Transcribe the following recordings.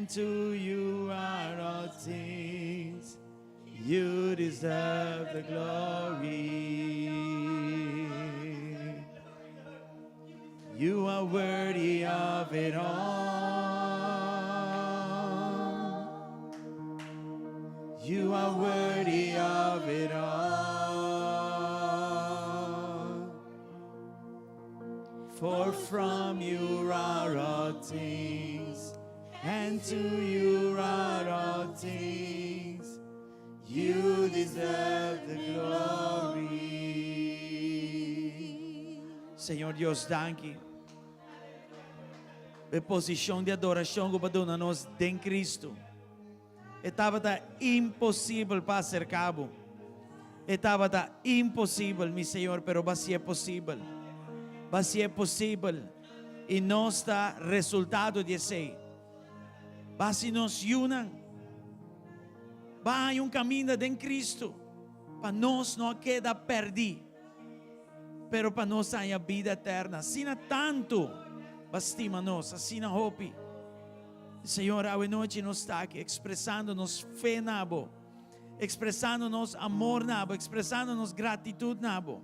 and to you are all things. You deserve the glory. You are worthy of it all. You are worthy of it all. For from you are all things, and to you are all things. You deserve the glory. Senhor Deus, danke. A posição de adoração que para nós em Cristo. Estava impossível para ser cabo. Estava impossível, meu Senhor, pero vai ser possível. Vai ser possível. E nós está resultado de ser. Vai se nos unam. Vai caminho em Cristo. Para nós não queda perdido. Pero para nós há vida eterna. Assim tanto bastima nós, assim na hope. Senhor, a noite nós está aqui expressando-nos fé nabo, expressando-nos amor nabo, expressando-nos gratitude nabo.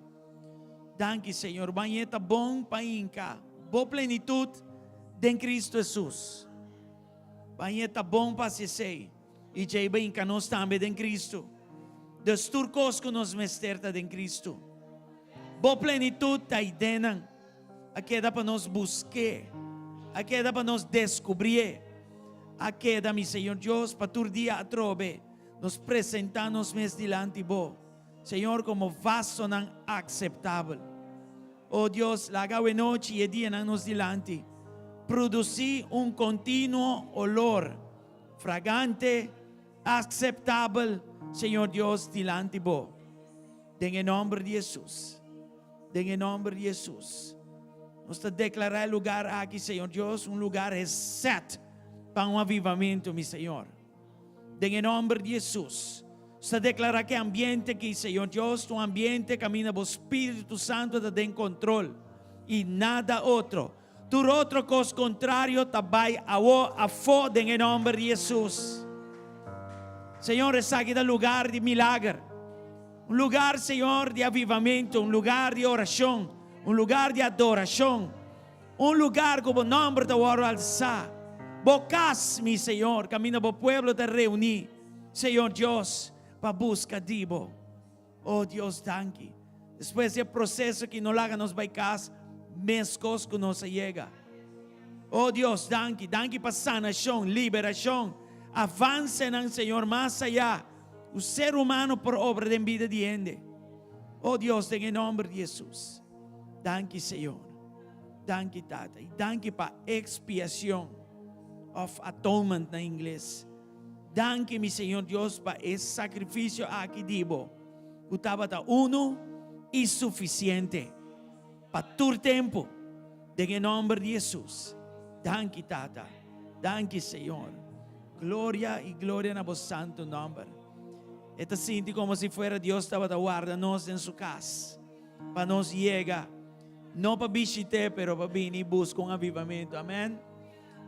Danke, Senhor. Banheta bom para inca, boa plenitude em Cristo Jesus. Banheta bom para se ser. E já bem que nós também em Cristo. Dos turcos que nos mesterta em Cristo. Boa plenitude está aí dentro. Aqui dá para nós buscar. Aqui dá para nós descobrir. Aqui dá, meu Senhor Deus, para tu dia a trobe. Nos presentamos mes delante bo. Senhor, como vaso não aceitável. Oh Deus, laga a noite e dia nos delante. Produzir contínuo olor. Fragante, aceitável, Senhor Deus, delante bo. En el nombre de Jesús. En el nombre de Jesús. Nos declarar el lugar aquí, Senhor Deus, lugar set para avivamento, mi Senhor. En el nombre de Jesús. Se declara que ambiente que, Senhor Deus, tu ambiente camina por Espíritu Santo de en control y nada otro. Tu otro cos contrario tabai a fo en el nombre de Jesús. Senhor, es aquí el lugar de milagro. Lugar, Senhor, de avivamento, lugar de oração, lugar de adoração, lugar como o nome de oro alçar. Bocas, mi Senhor, camina por pueblo de reunir, Senhor Deus, para buscar dibo. Oh Deus, danke. Después del proceso que nos haga nos baicas, mescos que nos llega. Oh Deus, danke, danke para sanação, liberação. Avance, Senhor, mais allá. O ser humano por obra de vida de ende. Oh Deus, en el nombre de Jesús. Danke, Senhor. Danke, Tata. E danke para expiação of atonement na inglês. Danke, mi Senhor Deus, para esse sacrifício aqui dibo. O tabata uno e suficiente para todo tempo. En el nombre de Jesús. Danke, Tata. Danke, Senhor. Glória e glória na vosso santo nome. Esta siente como si fuera Dios estaba guardándonos en su casa. Para nos llegar. No para visitar, pero para venir y buscar un avivamiento. Amén.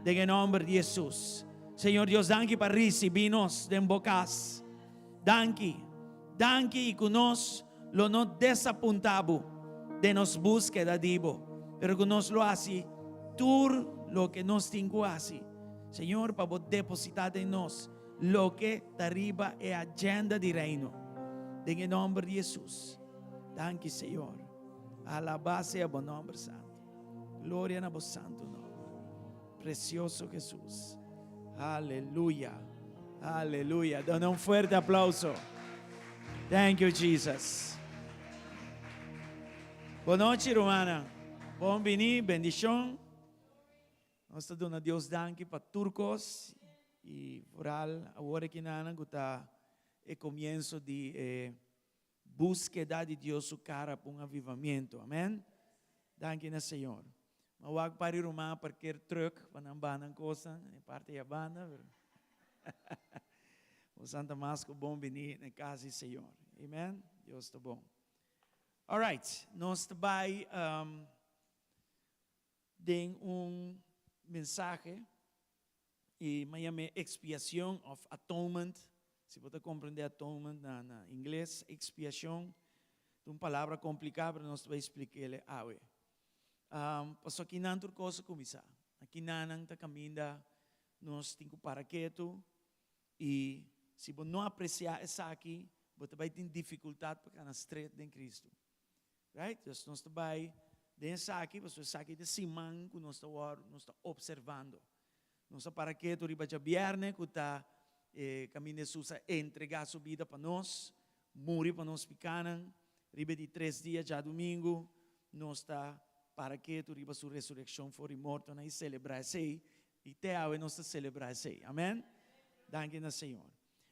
En el nombre de Jesús. Señor Dios, danke para recibirnos de bocas. Danke. Danke y con nos lo no desapuntamos de nos búsqueda divo. Pero con nos lo hace tú lo que nos tengo así. Señor, para depositar en nos lo que arriba es agenda de reino. En el nombre de Jesús. Danke, Señor. Alabado sea tu nombre santo. Gloria a tu santo nombre. Precioso Jesús. Aleluya. Aleluya. Dona un fuerte aplauso. Thank you, Jesus. Boa noite, Romana. Bom venir, bendição. Nós estamos dando a Deus danke para turcos. E oral, agora que nada, está o começo de búsqueda de Deus su cara para um avivamento. Amém? Danke na Senhor. Mas eu para ir uma parquear truck para não banhar coisa, em parte da banda. O Santa Masco bom venir na casa do Senhor. Amém? Deus está bom. Alright, nós vai dar mensagem e mayame expiação of atonement. Se você compreender atonement na inglês, expiação, é uma palavra complicada, mas nós vamos explicar ele agora. Pastor aqui não tem coisa começar. Aqui não está caminhando, nós temos para quieto e se você não apreciar isso aqui, você vai ter dificuldade para ficar estreito em Cristo. Right? Então, nós estamos dentro aqui, você sabe de cima que nós estamos observando. Nós estamos para quieto, riba de viernes, que está caminho de Jesus a entregar sua vida para nós, morrer para nós picanan, riba de 3 dias, já domingo, nós estamos para quieto, riba sua ressurreição, for morto, e celebrar isso, e até agora nós estamos celebrar isso. Amém? Danke ao Senhor.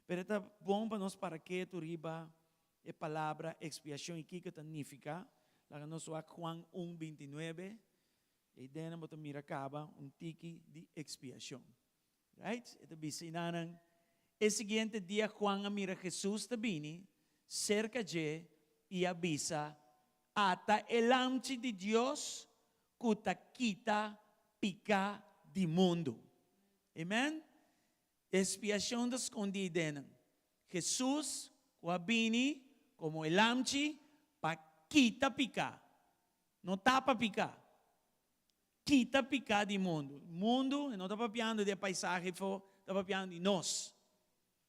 Pero está bom para nós para quieto, riba a palavra expiação, e que significa, lá nós vamos a Juan 1:29, e dentro bota mira acaba tiki de expiação. Right? Ito bisinanan. E seguinte dia, Juan mira Jesus tabini, cerca de e avisa, ata el amchi de Dios, kuta kita pica di mundo. Amen? Expiação da escondida. Jesus, kuabini, como el amchi, pa kita pica. Não tapa pica. Kita pica di mundo. Mundo, não está papiando de paisagem, está papiando de nós.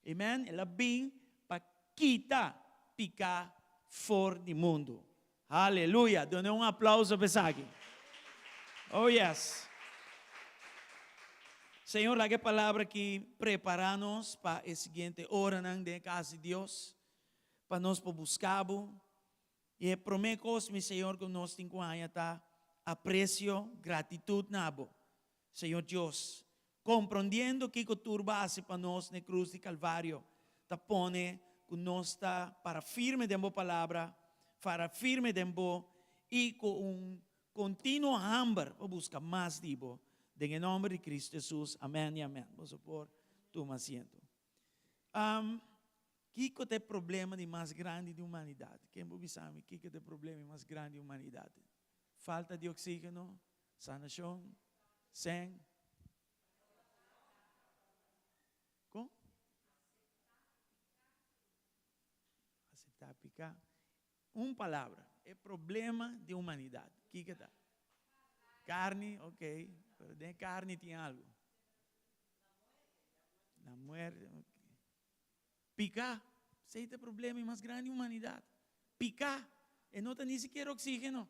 Amen? Ela vem para kita pica for di mundo. Aleluia. Dê um aplauso para isso aqui. Oh yes. Senhor, a palavra que prepara-nos para a seguinte hora de casa de Deus, para nós buscarmos. E prometo, meu Senhor, que nós temos aprecio, gratitud nabo. Senhor Deus, compreendendo que a turba hace para nós na cruz de Calvário, te pone que nós está para firme de a palavra, para firme de e com contínuo hambre para buscar mais dibo. En nome de Cristo Jesus, amém e amém. Vamos por tu asiento. Que é o problema mais grande da humanidade? Quem sabe que é o problema mais grande da humanidade? Falta de oxígeno, sanação, sangue. Como? Aceitar picar. Uma palavra, é problema de humanidade. O que é? Carne, ok. Pero de carne tem algo. La muerte, ok. Picar, esse é o problema mais grande da humanidade. Picar, e não tem nem sequer oxígeno.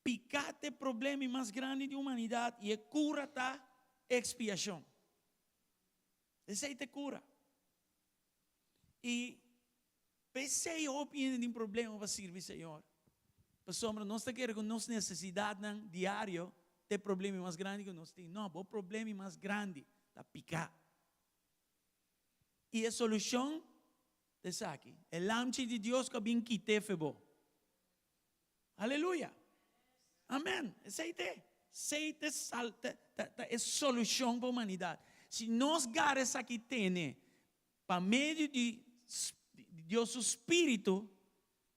Picar é o problema mais grande da humanidade e a cura está expiação. Esse é a cura. E pensei, opinião de um problema para servir, Senhor. Pessoal, nós estamos querendo que nossa necessidade diária tem problema mais grande que nós temos. Não, o problema mais grande é picar. E a solução é essa aqui. É o lamche de Deus que vem quitar febo. Aleluia. Amém. Aceite salta é solução para a humanidade. Se nós garras aqui tem, para meio de Deus o Espírito,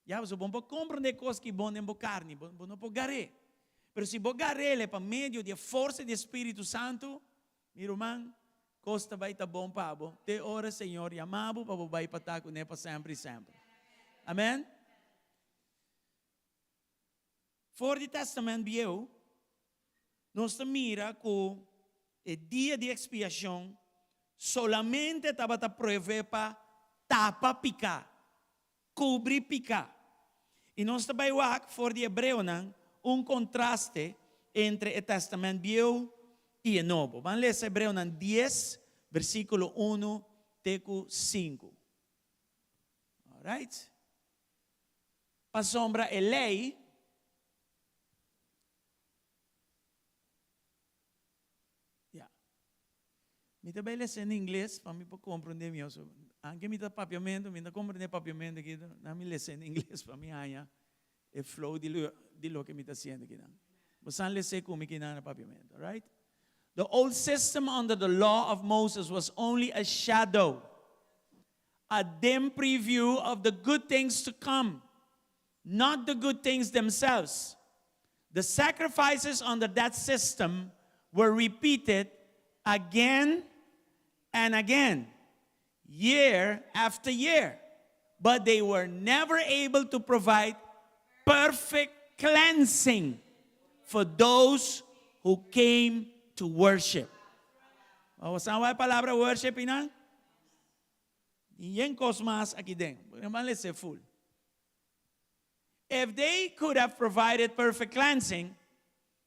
já você pode compreender coisas que bom em carne, bom não pode garrar. Mas se você garrar para meio da força do Espírito Santo, meu irmão, costa vai estar bom para você. Te ora, Senhor, e amado, para você vai estar com ele para sempre e sempre. Amém? For the Testament Bible, nós mira que o dia de expiação solamente estava a prover para tapa picar, cobrir picar. E nós também vemos, for de Hebreu, contraste entre o Testamento Velho e o Novo. Vamos ler Hebreu 10, versículo 1 até 5. Alright? Para sombra a lei, me também ler em inglês para me compreender melhor. Anche mi dà papiamento, mi dà comprendere papiamento che non mi lesse in inglese per mi aia e flow di lo che mi sta dicendo che non. Possiamo leggere come che non è papiamento, right? The old system under the law of Moses was only a shadow, a dim preview of the good things to come, not the good things themselves. The sacrifices under that system were repeated again and again, year after year. But they were never able to provide perfect cleansing for those who came to worship. Vamos a ver a palabra worship, ina? Yen cosmas aqui dentro. Vamos ler full. If they could have provided perfect cleansing,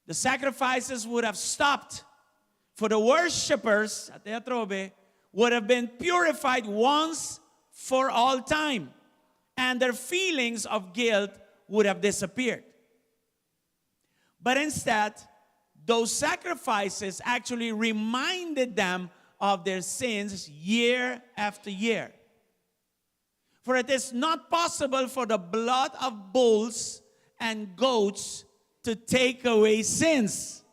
the sacrifices would have stopped. For the worshipers, até atrobe, would have been purified once for all time, and their feelings of guilt would have disappeared. But instead, those sacrifices actually reminded them of their sins year after year. For it is not possible for the blood of bulls and goats to take away sins.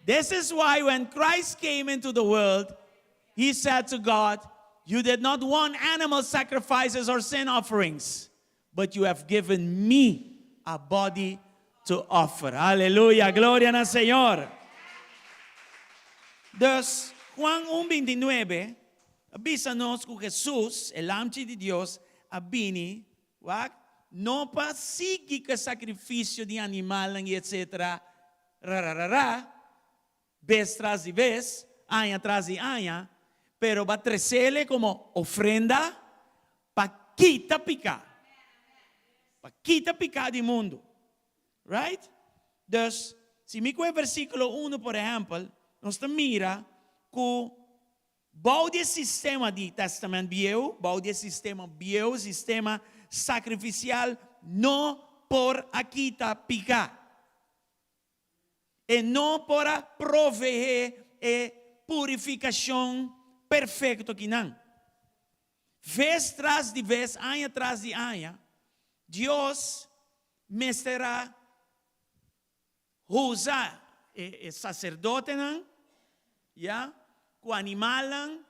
This is why when Christ came into the world, he said to God, "You did not want animal sacrifices or sin offerings, but you have given me a body to offer." Aleluya, gloria al Señor. Dus, Juan 1:29, abisa-nos que Jesus, el amchi de Dios, abini, wak, no pa sigi ka sacrificio de animal e etc. Rararara, vez tras de vez, año tras de año, pero va a trecerle como ofrenda pa quita picar. Pa quita picar do mundo. Right? Dus, se me com o versículo 1, por exemplo, nós mira que bau de sistema de testamento Viejo, bau de sistema Viejo, sistema sacrificial, não por aqui tá picar. E não para proveer e purificação perfeito que não. Vez tras de vez, ano tras de ano, Deus me estará usar o sacerdote não, ya, o animal não,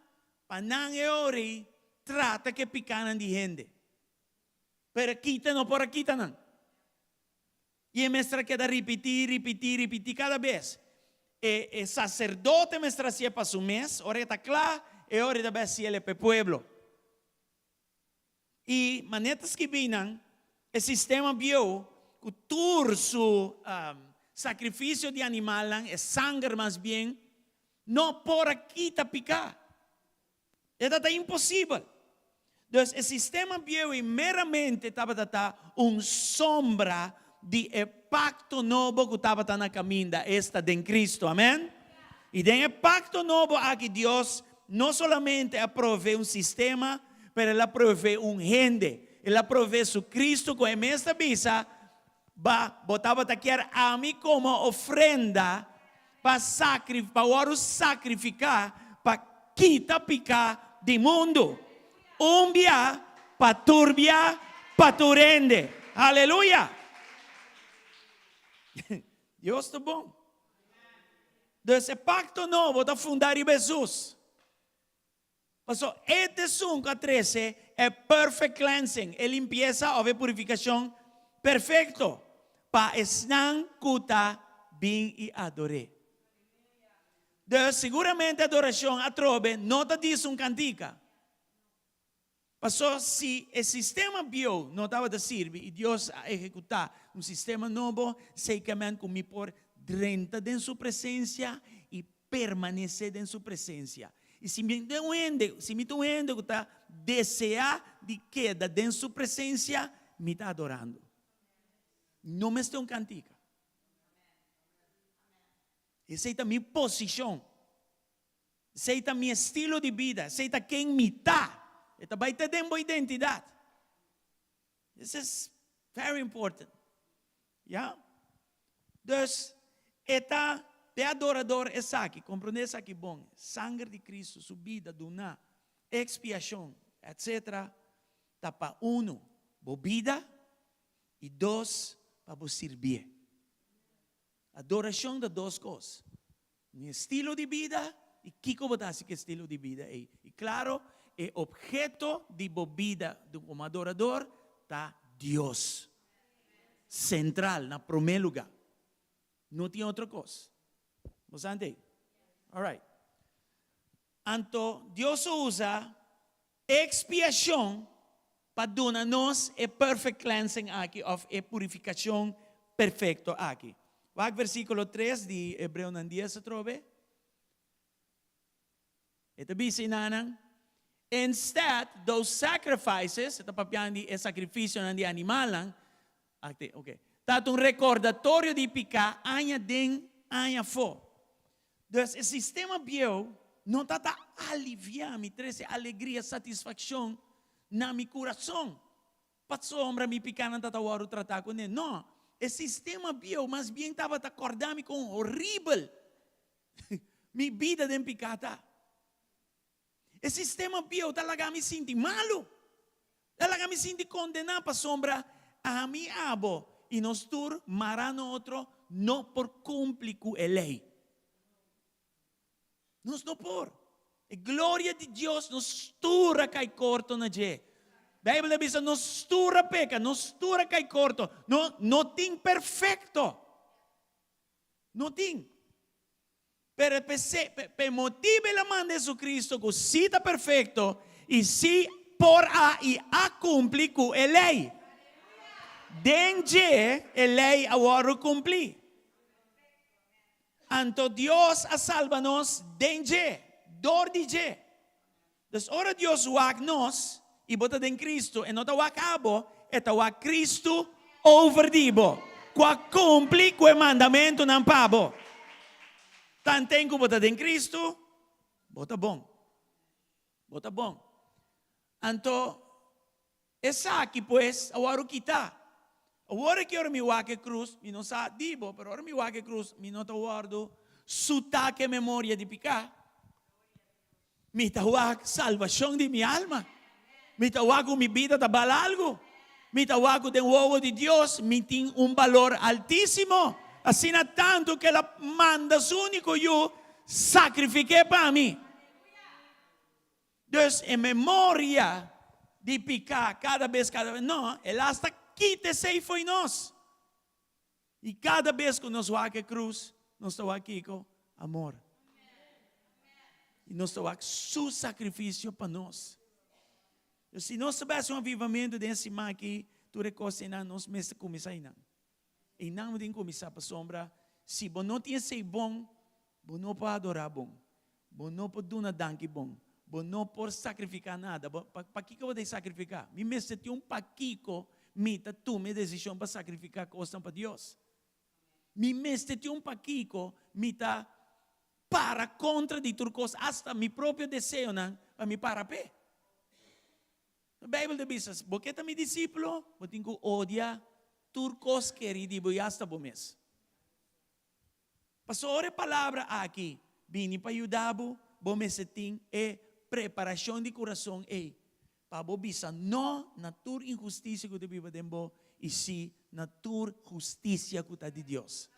para não ori trata que picanan de gente. Pero quita não por aqui não. E me estará queda repetir cada vez. E sacerdote me estará para su mês, ora está claro, e ora também se ele para o pueblo. E manetas que vinam, o sistema bio, o turso, sacrifício de animal, é sangue mais bem, não por aqui tá picar. É impossível. Então, o sistema bio é meramente sombra de pacto novo que estava na caminho esta de Cristo, amém? E de pacto novo aqui Deus não somente aprove sistema, mas ele aprove gente. Ele aprove su Cristo com esta visa, botava a mim como ofrenda para sacrificar, para quitar picar do mundo. Umbia, paturbia, paturende. Aleluia. Deus está bom. Desse pacto novo está fundado em Jesus. Então, este 5 a 13 é perfect cleansing, é limpeza ou purificação perfeito para esnan kuta bem e adore. Seguramente a adoração a trobe não está diz cantica. Passou se o sistema bio não estava a servir e Deus a executar sistema novo, sei que me comi por 30 de sua presença e permanecer em sua presença. E se me entende que está desejar de queda em sua presença, me está adorando. Não me estou cantica. Essa é a minha posição. Esse é o meu estilo de vida. Esse é quem me está. Esta vai ter uma identidade. This is very important. Yeah? Dus, eta de adorador é aqui, compreende isso aqui bom. Sangue de Cristo, subida do na, expiação, etc. Tá para uno, bebida, e dois, para servir. Adoração de duas coisas. Um estilo de vida, e que como dá que estilo de vida é. E claro, o objeto de bebida como adorador está Deus. Central, na primeiro lugar. No tiene otra cosa. ¿Vos sabés? All right. Anto, Dios usa expiación para darnos a perfect cleansing aqui, of a purificação perfeito aqui. Vai versículo 3 de Hebreu 10 se trove. Ito bisi nanang, instead, those sacrifices, ito papian di sacrificio ng di animalang, okay. Tatong recordatório de picar, anya ding, anya fo. Dus, o sistema bio, não está aliviar, me traz alegria, satisfação na mi coração. Pat sombra mi picar não tatawaro tratar com ele. Não, o sistema bio, mas bem estava a acordar-me com horrível. Mi vida de picata. O sistema bio talaga me sinti malo. Talaga me sinti condenado para sombra a mi abo. E nos tur marano outro, não por cumprir com a lei. Nos não por. A glória de Deus nos tura cai corto na je. Bíblia diz nos tura peca, nos tura cai corto. Não tem perfeito. Não tem. Pero per motivo la manda de Jesucristo que sí está perfecto y sí por a cumplir con la ley. Denje la ley ahora cumplir. Anto Dios a salvanos denje, dor de je. Entonces ahora Dios wak nos y bota en Cristo y no te wak abo, eta wak Cristo over dibo. Qua cumpli con el mandamento nan pabo. Tan tempo bota em Cristo, bota bom. Bota bom. Anto, essa aqui, pues, agora o que está. Agora que eu me wake cruz, me não sabe dibo, pero agora me wake cruz, me não te guardo, sutaque memória de picar. Me te wake salvação de minha alma. Me te wake minha vida de bala algo. Me te wake de ovo de Deus, me tem valor altíssimo. Assim tanto que ela manda único eu sacrifiquei para mim. Então, em memória de picar cada vez, não, ela está quite-se foi nós. E cada vez que nós vamos à cruz, nós estamos aqui com amor. E nós estamos aqui seu sacrifício para nós. Então, se nós tivéssemos avivamento desse aqui, tu recosta nós mesmo começar a e não tem começar para sombra. Se você não tem ser bom, você não pode adorar bom. Você não pode dar danke bom. Você não pode sacrificar nada. Para que eu vou sacrificar? Me mesmo tem paquico, me tome decisão para sacrificar coisas para Deus. Me mesmo tem paquico, me para contra de tudo coisas, hasta mi próprio desejo, para me para pé. A Bíblia diz, porque é meu discípulo, eu tenho que odiar turcos queridos e hasta por mês. Passou a palavra aqui, vim para ajudar-vos, bom mês tem preparação de coração para bisa não na tua injustiça que tu vive dentro e sim na tua justiça que está de Deus.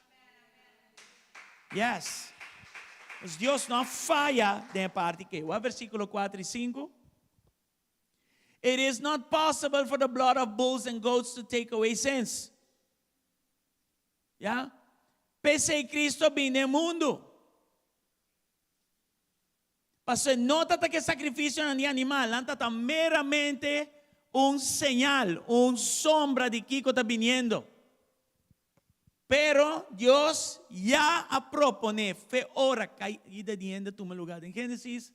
Yes. Mas Deus não falha da parte que o versículo 4 e 5. It is not possible for the blood of bulls and goats to take away sins. Yeah? Pese Cristo vino al mundo. Pastor, nota que sacrificio de animal, está meramente un señal, un sombra de Kiko está viniendo. Pero Dios ya a propone, fe hora caída de tu lugar. En Génesis,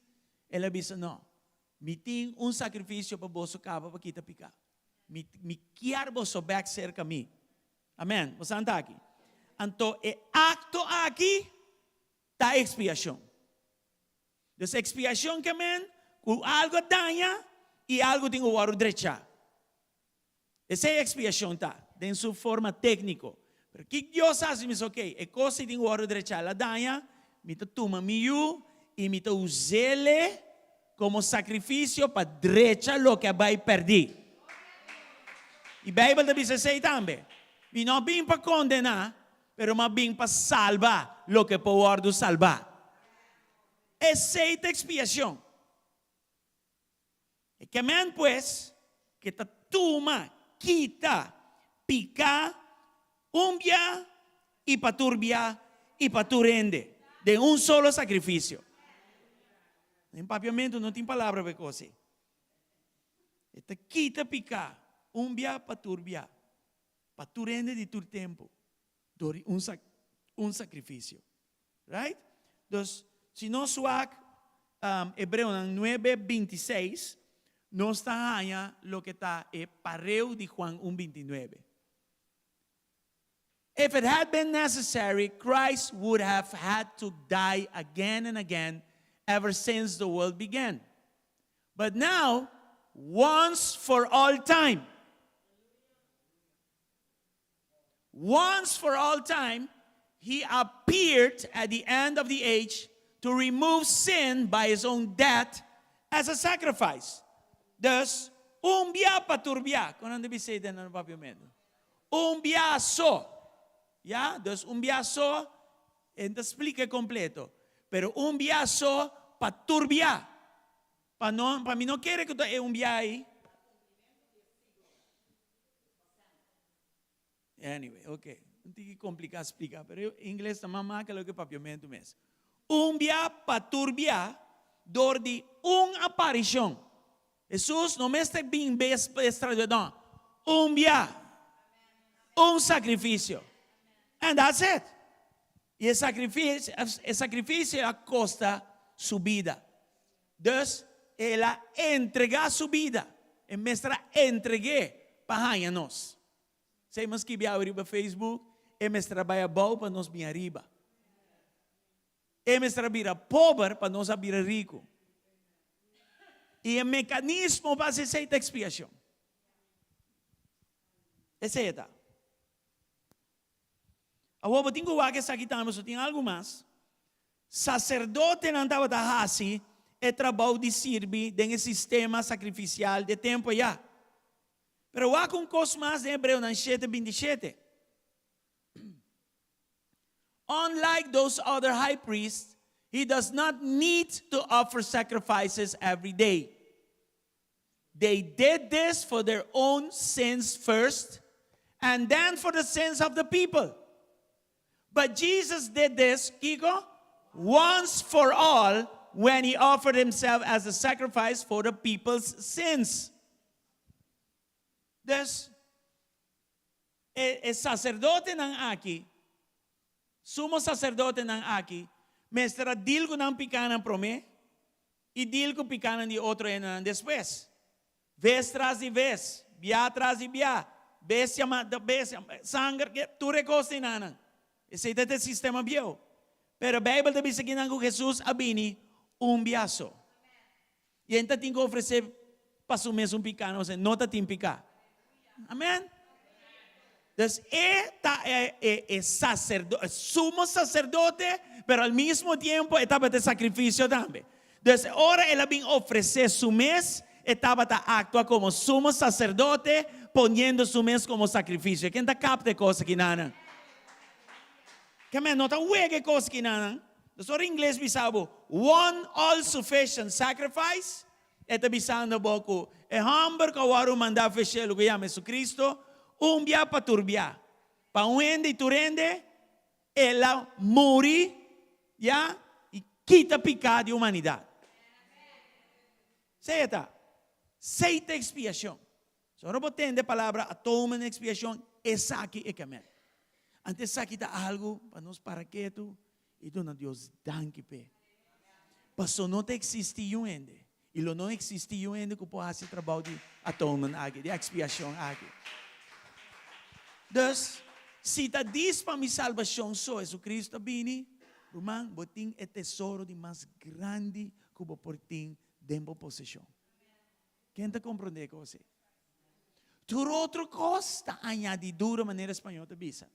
él avisa, no. Me tem sacrifício para você cava para kita picar. Me quer você back cerca a mim. Amém? Você está aqui. Então, o acto aqui está expiação. Então, expiação que amém, algo danha e algo tem o ar direita. Essa é a expiação tá, em sua forma técnica. Pero que Deus faz isso, ok? É coisa que tem o ar direita, ela danha, me toma miu e me usele como sacrifício para derecha lo que vai perder. E a Bíblia diz assim também. E não vim para condenar, mas vim para salvar lo que pode salvar. Essa é a expiação. E que amém, pues, que te toma, quita, pica, umbia y para turbiar y para tu rende. De un solo sacrificio. En papiamento no tiene palabra para cosa. Este quita picar. Bia para turbiar. Para tu rende de tu tempo. Un sacrificio. Right? Entonces, si no suac, Hebreo 9:26, no está allá lo que está pareo de Juan 1:29. If it had been necessary, Christ would have had to die again and again ever since the world began. But now, once for all time, he appeared at the end of the age to remove sin by his own death as a sacrifice. Thus, bia paturbia, quando deve ser no papiamento. Bia só. Ya, dus bia só, te explica completo. Pero bia só paturbia. Para mim não quer que tu bia aí. Anyway, ok. Não tem que complicar explicar, pero em inglês também mais que o que papiamento mesmo. Bia paturbia, dor de aparição. Jesus não me está bem extraordinário. Bia, sacrifício. And that's it. E o sacrifício custa sua vida. Dus, ela entrega sua vida. E mestra entregue para nós. Sabemos que abrir o Facebook, e mestra trabalha bom para nós vir arriba. E mestra vira pobre para nós vir rico. E o mecanismo para ser essa expiação. Essa é a. Agora, tenho que aqui também, tem algo mais. Sacerdote não estava assim, é trabalho de servir dentro do sistema sacrificial de tempo já. Pero há um coisa mais em Hebreu 7:27. Unlike those other high priests, he does not need to offer sacrifices every day. They did this for their own sins first, and then for the sins of the people. But Jesus did this, Kiko, once for all when he offered himself as a sacrifice for the people's sins. Dus, el sacerdote ng aqui, sumo sacerdote ng aqui, mestra dil ko ng pikanan prome, e dil ko pikanan de outro enan después. Vez tras de vez, bia tras de bia, bestia, sangre, tu recoste nanan. Esse é o sistema bio. Pero a Bíblia também diz que Jesus abini biaso. E então tem que oferecer para o mesmo picano, ou seja, não está tem picar. Amém? Então, sacerdote, sumo sacerdote, pero al mesmo tempo estava de sacrifício também. Então, agora ele vem oferecer su mês, estava a actuar como sumo sacerdote, poniendo su mês como sacrifício. Quem está capta coisa que não? Que me nota que coisa que não. Então, em inglês bisabo, one all sufficient sacrifice. Eta bisando boco, hamburger kawaru manda fechel o que chama Jesus Cristo, bia paturbia. Pa uende e turende, ela muri, ya, e quita pecado de humanidade. Seita expiação. Se não entende a palavra atonement expiação, essa aqui é que é. Antes aqui está algo para nós para que tu e dona Deus danke pe. Passou não te existiu ainda. E lo não existiu ainda que pode fazer trabalho de atonement aqui, de expiação aqui. Dus, se está diz para minha salvação só Jesus Cristo vini, irmão, botin é tesouro de mais grande que o portim dentro possessão. Quem está compreendendo com você? Tur outra costa añadidura maneira espanhola te bisa.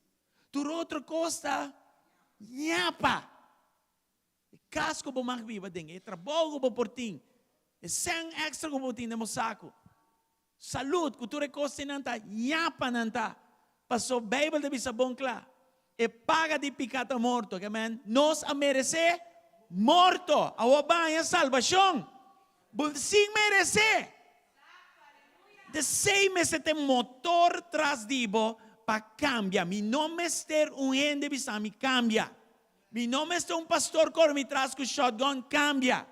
Tur outra costa nhapa. Casco bo mag viva ding, e trabalho bo portim. E sem extra bo portim demo saco. Saúde, cultura costa nanta, nhapa nanta. Passou Bíblia de bisa bom claro. E paga de picata morto, que amen. Nos a merecer morto. A obanha salvação. Sem merecer. De 6 meses tem motor tras dibo para cambiar. Mi não ser gente bisami cambia. Mi não ser pastor corre me traz com shotgun cambia.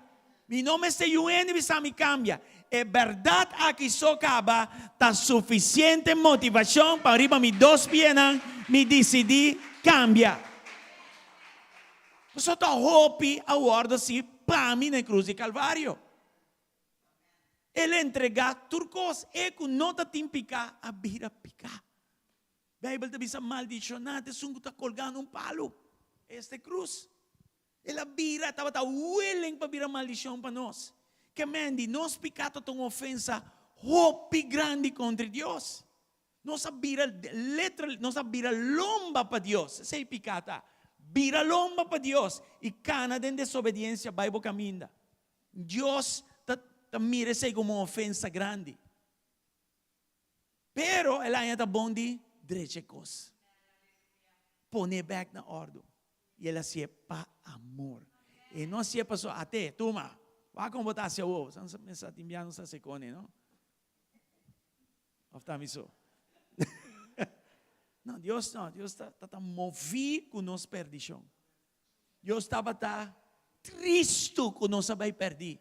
Mi não ser gente bisami cambia. É verdade aqui só acaba, tá suficiente motivação para arriba me dos pienas, me decidi cambia. Só tá hope a ordem assim para mim na cruz de Calvário. Ele entrega turcos e com nota típica a vira picar. A Bíblia te diz maldicionado, sungo tá colgando palo. Esta cruz. Ela vira, estava willing para virar maldição para nós. Que mendi, nós pecado tão ofensa, hope grande contra Deus. Nós vira letra, nós vira lomba para Deus. Sei picata. Vira lomba para Deus. E cana de desobediência, vai por caminho. Deus mira isso como ofensa grande. Pero ela ainda bom de drechecos. Pone back na ordem. E ela se é para amor. E não se é para só, até, toma. Vai como botar seu ovo. Você não está enviando essa secone, não? Ofta isso. Não, Deus está movido com nossa perdição. Deus estava triste com nossa vai perder.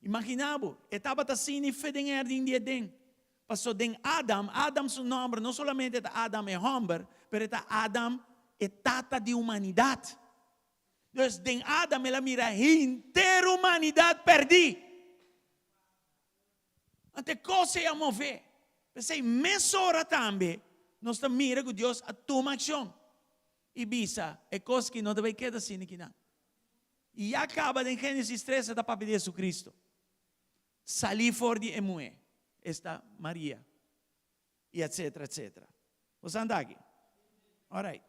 Imaginava, estava assim e fedem em dia den. Passou den Adam seu nome, não somente Adam é homem, mas Adam é tata de humanidade. Então, den Adam, ela mira inteira humanidade perdi. Até coisa ia mover. Pensei, meia hora também, nós estamos mirando que Deus a toma ação. E bisa, é coisa que não deve quedar assim aqui não. E acaba em Gênesis 13 da palavra de Jesus Cristo. Salí fora de Emué, esta Maria, e etc, etc. Você anda aqui? Alright.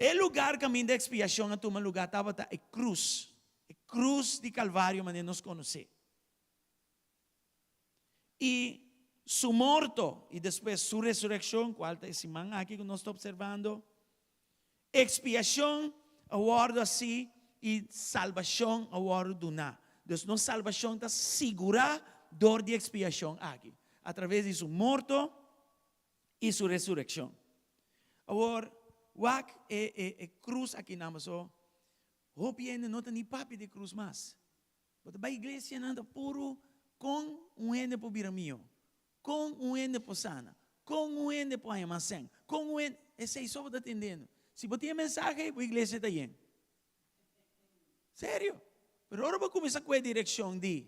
O lugar caminho de expiação, a toma lugar, estava a cruz. A cruz de Calvário, mas nos conhecer. E su morto, e depois su ressurreição, qual é esse man aqui que nós estamos observando. Expiação, a ordem assim, e salvação, a ordem do nada. Então, nossa salvação está segura dor de expiação aqui. Através de su morto e su ressurreição. Agora, wak cruz aqui na Amazon. Hope ainda não tem nem papi de cruz mais. Mas a igreja anda puro com ende por biramio, com ende por sana, com ende por armazém, com ende. Esse aí só está atendendo. Se você tem mensagem, a igreja está indo. Sério? Mas agora vou começar com a direção de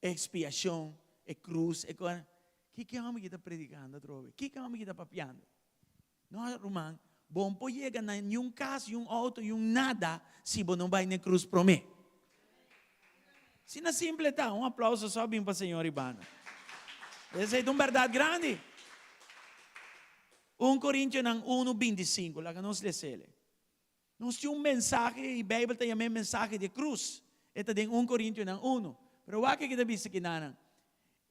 expiação, cruz, que homem que está predicando, trove? Que homem que está papiando? Não, Romão. Bom, pode chegar em um caso, em um auto, em um nada, se você não vai na cruz para mim. Se não é simples, tá? Um aplauso só bem para o Senhor Ibana. Essa é uma verdade grande. 1 Coríntios 1:25, lá que nós lemos. Nós temos mensagem, e a Bíblia tem também mensagem de cruz. Esta é 1 Coríntios 1. Pero o que está dizendo aqui, Nana?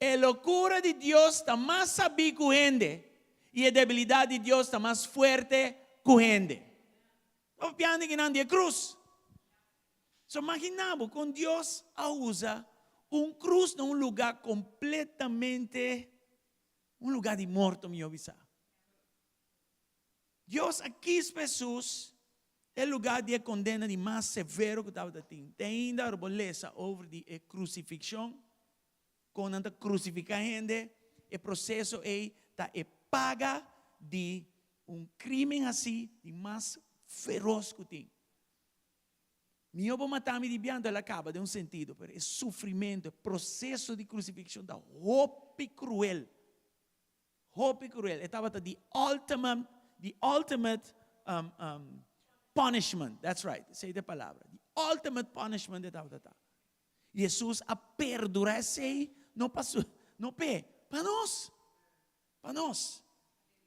A loucura de Deus está mais sabida que o gente, e a debilidade de Deus está mais forte que o gente. Não piando que não é cruz. So, imaginamos, com Deus usa cruz num lugar completamente, lugar de morto, meu avisar. Deus aqui Jesus, é lugar de condena de mais severo que estava tendo. Tem ainda a beleza over de crucifixão, quando anda crucificar gente, o processo é paga de crime assim, de mais feroz que tem. Meu vou matar me de biando, ela acaba de sentido, mas é sofrimento, é processo de crucifixão da hope cruel. Hope cruel. Estava the ultimate punishment. That's right. Say the palavra. The ultimate punishment estava. Jesus a perdurar sei, não passou, não pé, para nós. Para nós.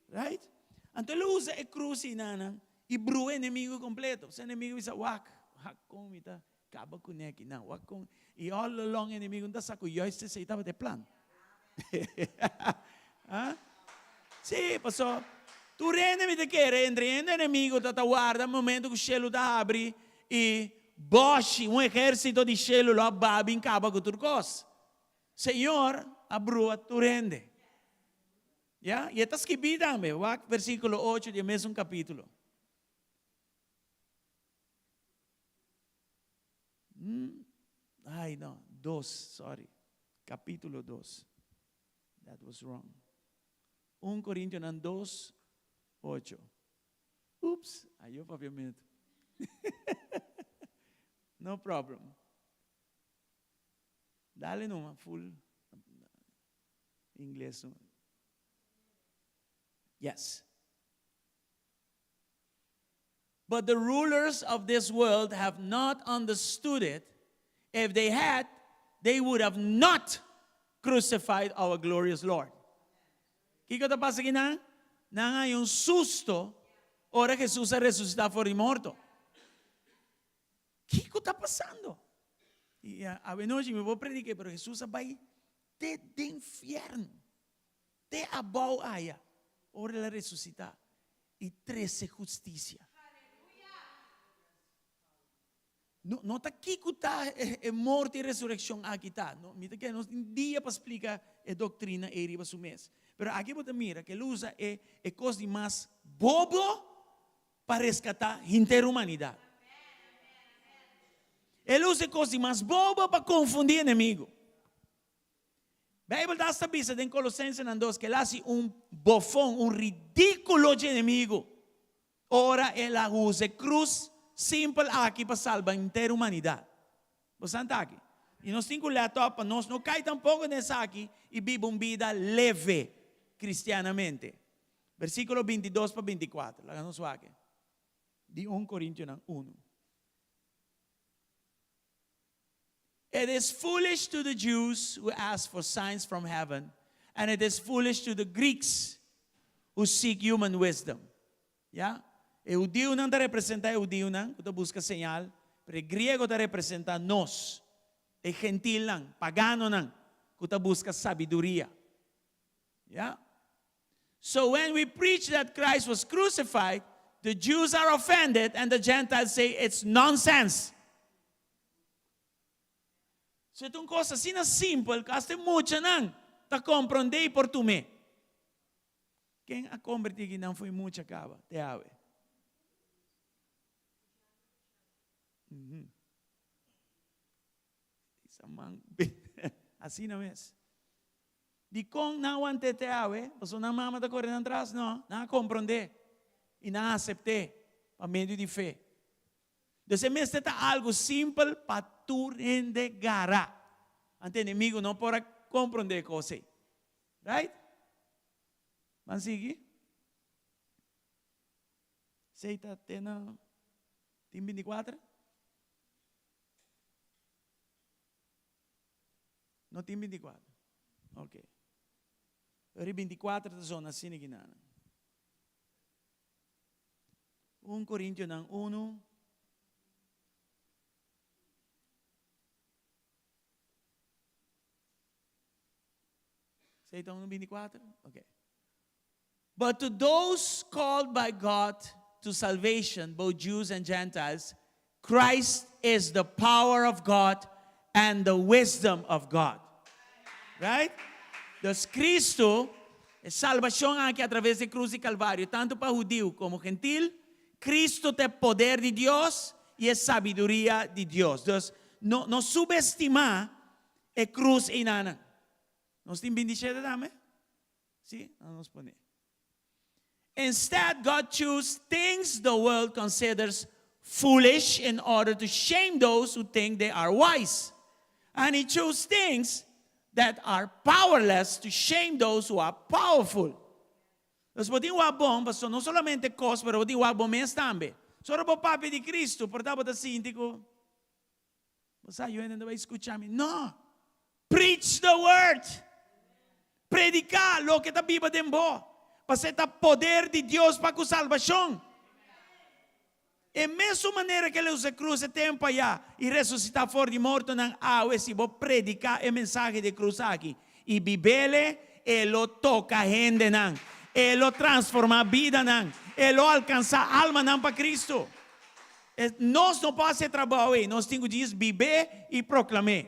Right? Então ele usa a cruz e brua o inimigo completo. O inimigo diz, wak como está, acaba com ele aqui. Não, wak com. E all along o inimigo está saco, e este se estava de plano. Sim, passou. Tu rende-me de que? Rende o inimigo, está guarda, no momento que o cielo está abre, e Bosch, exército de cielo, lo ababe e acaba com turcos. Senhor, a brua tu rende. ¿Ya? Y está escrito también, versículo 8 del mismo capítulo. Ay, no, 2, sorry. Capítulo 2. That was wrong. 1 Corintios 2, 8. Oops, aí eu papiamento. No problem. Dale numa full inglês. Yes. But the rulers of this world have not understood it. If they had, they would have not crucified our glorious Lord. Kiko ta pasa aqui na ngayon susto ora Jesus a resucitar fora de morto. Kiko ta passando? E a noite me vou predicar, pero Jesus vai te de inferno, te abau aya, ora la resucitar e trece justiça. No está aqui que está morte e ressurreição aqui está. Não que não dia para explicar a doutrina e riba su mês. Pero aqui você mira que ele usa é coisa de mais bobo para resgatar a inteira humanidade. Ele usa coisa de mais bobo para confundir o inimigo. A Bíblia dá esta pista em Colossenses 2 que ele hace bofão, ridículo de inimigo. Ora ele usa cruz simple aqui para salvar a inteira humanidade. Você está aqui? E nós temos que olhar para nós não cai tampouco nessa aqui e vive uma vida leve cristianamente. Versículo 22 para 24. Lá nos aqui. De 1 Coríntios 1. It is foolish to the Jews who ask for signs from heaven, and it is foolish to the Greeks who seek human wisdom. Yeah? O judeu não está representando o judeu, não está busca señal, pero o griego está representando nós, o gentil não, pagano não, que está busca sabedoria. Yeah? So when we preach that Christ was crucified, the Jews are offended and the Gentiles say it's nonsense. So é uma coisa assim simples, que até muita não está compreendendo por tu me. Quem a convertir que não foi muita acaba, te ave. Assim não é. De com não ante te ave, você não mama está correndo atrás, não compreender e não aceitar a meio de fé. Então, mesmo está algo simples para tu rendegar. Ante inimigo não pode compreender coisa. Right? Vamos seguir? Você está tendo Team 24? No Team 24. Ok. Ori 24 da zona assim que nada. 1 Coríntios 1. Você está no 24? Ok. But to those called by God to salvation, both Jews and Gentiles, Christ is the power of God and the wisdom of God. Right? Então, Cristo é salvação aqui através da cruz e Calvário, tanto para judeu como gentil. Cristo tem poder de Deus e é sabedoria de Deus. Então, não subestimar a cruz e nada. Nós temos 27 também? Sim? Vamos poner. Instead, God chose things the world considers foolish in order to shame those who think they are wise. And He chose things that are powerless to shame those who are powerful. Então, pode ir bom, pastor, não somente coisa, mas pode ir bom mesmo também. Só o papo de Cristo, portanto, está síntico. Você ainda vai escutar-me? Não. Preach the word. Predicar lo que está Bíblia tem bom. Para ser o poder de Deus para a salvação. É a mesma maneira que ele usa cruz e tempo allá e ressuscitar fora de morto não há se vou predicar a mensagem de cruz aqui e bibele ele toca a gente não ele transforma a vida não ele alcança a alma não para Cristo. Nós não podemos fazer trabalho nós temos que viver e proclamar.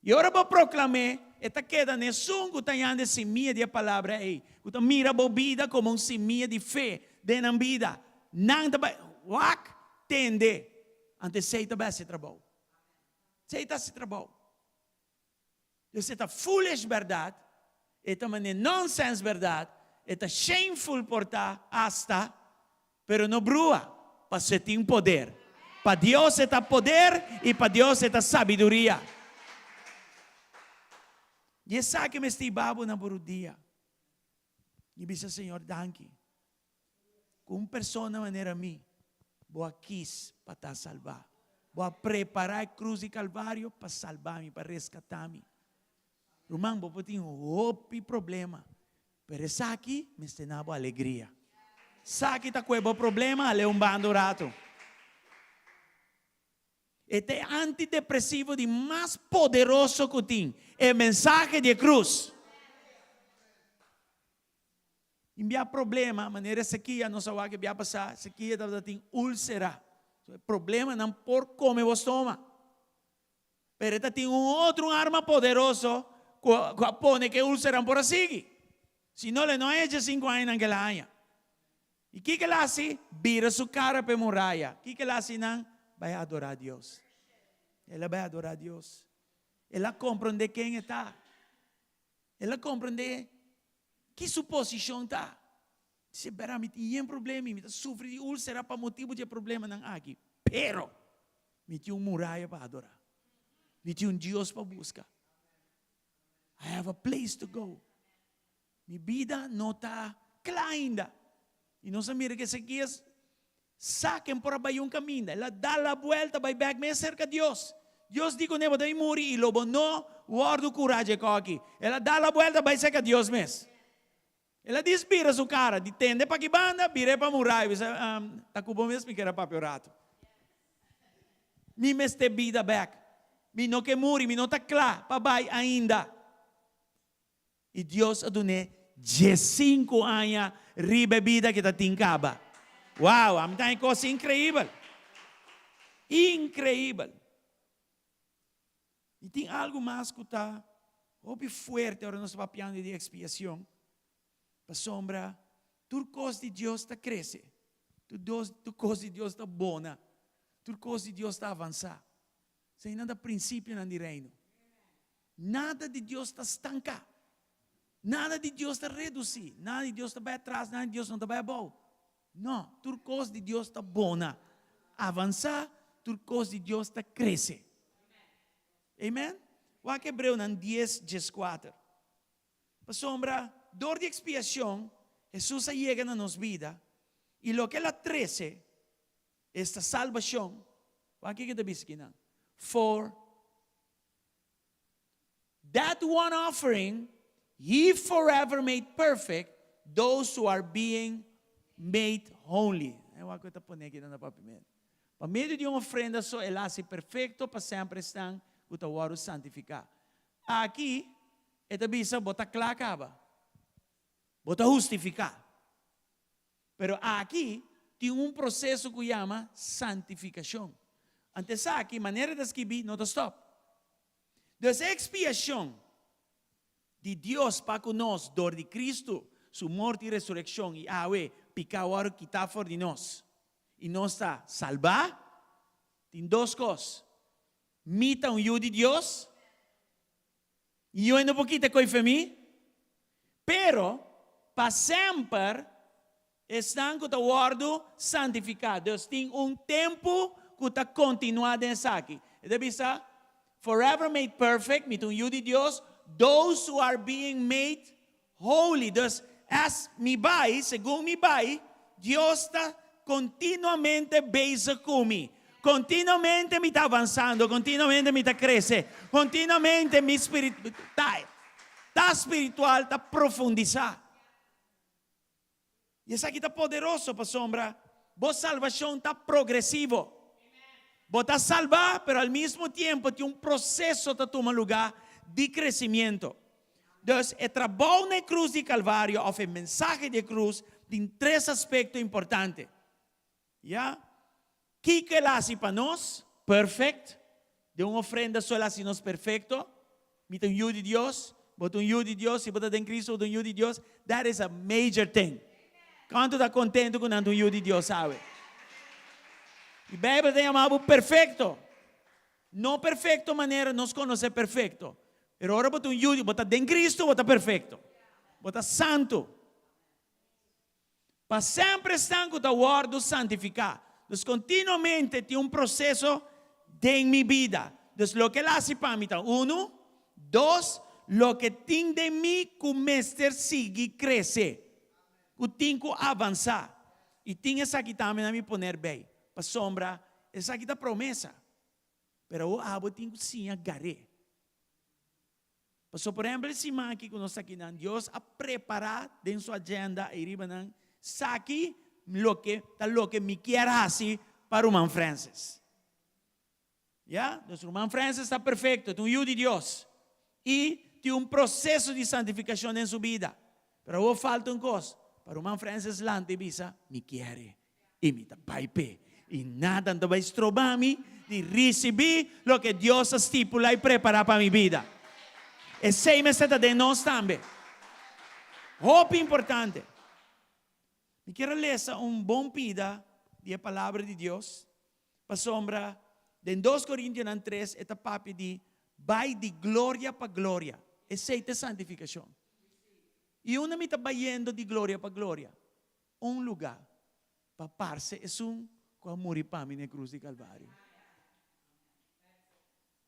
E agora vou proclamar Esta queda nessun que tenha semilla de palavra aí. Que mira a vida como semilla de fé dentro da vida. Não vai, wak, tende. Ante seita vai se trabalho. Seita se trabalho. Dus esta foolish verdade, esta maneira nonsense verdade, esta shameful porta hasta, pero no brua, para você ter poder. Para Deus está poder e para Deus está sabedoria. E essa que me estivava na dia. E disse, Senhor, danke. Com pessoa na maneira mim, vou quis para te salvar. Vou preparar a cruz e calvário para salvar-me, para resgatar-me. Irmão, vou ter outro problema. Mas essa aqui me ensinava alegria. Essa aqui está com o problema, é um bando rato. Este é antidepressivo de mais poderoso que tem. É mensagem de cruz. Enviar problema, maneira sequia, não sabe o que vai passar. Sequia tem úlcera. O problema não por como você toma. Mas tem outro arma poderoso que põe que úlcera por assim. Se não, ele não é de 5 anos naquela área. E o que ele faz? Vira sua cara para a muralha. O que ele faz? Vai adorar a Deus. Ela vai adorar a Deus. Ela compreende quem está. Ela compreende que sua posição está. Se me tem problema, me sofre de úlcera para motivo de problema não aqui. Pero, me tem muralha para adorar. Me tem Deus para buscar. I have a place to go. Minha vida não está clara ainda. E não se mira que esse guia saquen por abaixo um caminho. Ela dá a volta, vai back mais cerca de Deus. Deus diz que não vai morrer e lobo não guarda coragem aqui. Ela dá a volta, vai cerca de Deus mesmo. Ela diz, vira sua cara, de tende para que banda, vira para muralha. Está com bom mesmo que era para piorato. Me meste vida back. Me não que morre, me não está claro, para baixo ainda. E Deus adune 15 anos ribe vida que está tincaba. Uau, a minha coisa incrível. Incrível. E tem algo mais que está muito forte agora nós papiando de expiação. Para sombra, tudo coisa de Deus está crescendo. Tudo coisa de Deus está bona. Tudo coisa de Deus está avançando. Sem nada princípio no reino. Nada de Deus está estancado. Nada de Deus está reduzido. Nada de Deus está bem atrás. Nada de Deus não está bem bom. Não, tudo coisa de Deus está bona. Avançar, tudo coisa de Deus está crescendo. Amém? O que Hebreu 10, 14. Para sombra, dor de expiação, Jesus chega na nossa vida. E lo que ela trece, esta salvação, o que está dizendo? For that one offering, He forever made perfect those who are being made holy. É uma coisa que põe aqui na papimento. Para meio de uma ofrenda só, ele hace perfeito para sempre estão o santificar. Aqui, esta bisa bota claro acaba. Bota justificar. Pero aqui tem um processo que chama santificação. Antes aqui, maneira de escrever, não está stop. Então, expiação de Deus para conosco, dor de Cristo, sua morte e ressurreição, e picawar quitar fora de nós. E nós está salvar, tem duas coisas. Mita um de Deus, e eu ainda pouquinho com a mim, pero, para sempre, estão com o guardo santificado. Deus tem um tempo que está continuado nessa aqui. Deve estar forever made perfect, mita um de Deus, those who are being made holy. Thus, as me vai, segundo me vai, Deus está continuamente bem comigo. Continuamente me está avançando, continuamente me está crescendo, continuamente me está espiritual, está profundizando. E isso aqui está poderoso, para sombra. Boa salvação está progressivo. Vos está salvar, pero al mesmo tempo tem um processo que toma lugar de crescimento. Então, o trabalho na cruz de Calvário, ou a mensagem de cruz, tem 3 aspectos importantes. Já? O que ele faz para nós? Perfeito. De uma ofrenda só ele faz perfeito. Mita un yu di Dios, bota un yu di Dios, si bota den Cristo, un yu di Dios, that is a major thing. Quanto está contento con un yu di Dios, sabe? A Bíblia tem chamado perfeito. Não perfeito maneira nos conhecer perfeito. Pero ora bota um judeu, bota den Cristo, bota perfeito. Bota santo. Para sempre estar com o guardo santificar. Então, continuamente tem processo de minha vida. Então, o que ele hace para mim, uno, dos, lo que tem de mim começa a seguir crescer. O tem que avançar. E tem essa aqui também a me poner bem. Para sombra, essa aqui é a promessa. Pero o abo tem que sim agarrar. Por exemplo, esse man aqui que nós aqui, Deus a preparar dentro sua agenda e riba saque lo que me quer fazer para o man Francis. Ya? Então, o man Francis está perfeito, tem um filho de Deus. E tem processo de santificação em sua vida. Pero o falta coisa. Para o man Francis lante visa, me quer. E me vai pé. E nada não vai estrobar-me de receber o que Deus estipula e prepara para minha vida. E sei me está de nós também. Hope importante. Me quero ler bom pida de palavra de Deus. Para sombra, de 2 Coríntios 3, esta papi de vai de glória para glória. Essa é a santificação. E uma me está vayendo de glória para glória. Lugar para parse é com morrer para mim na cruz de Calvário.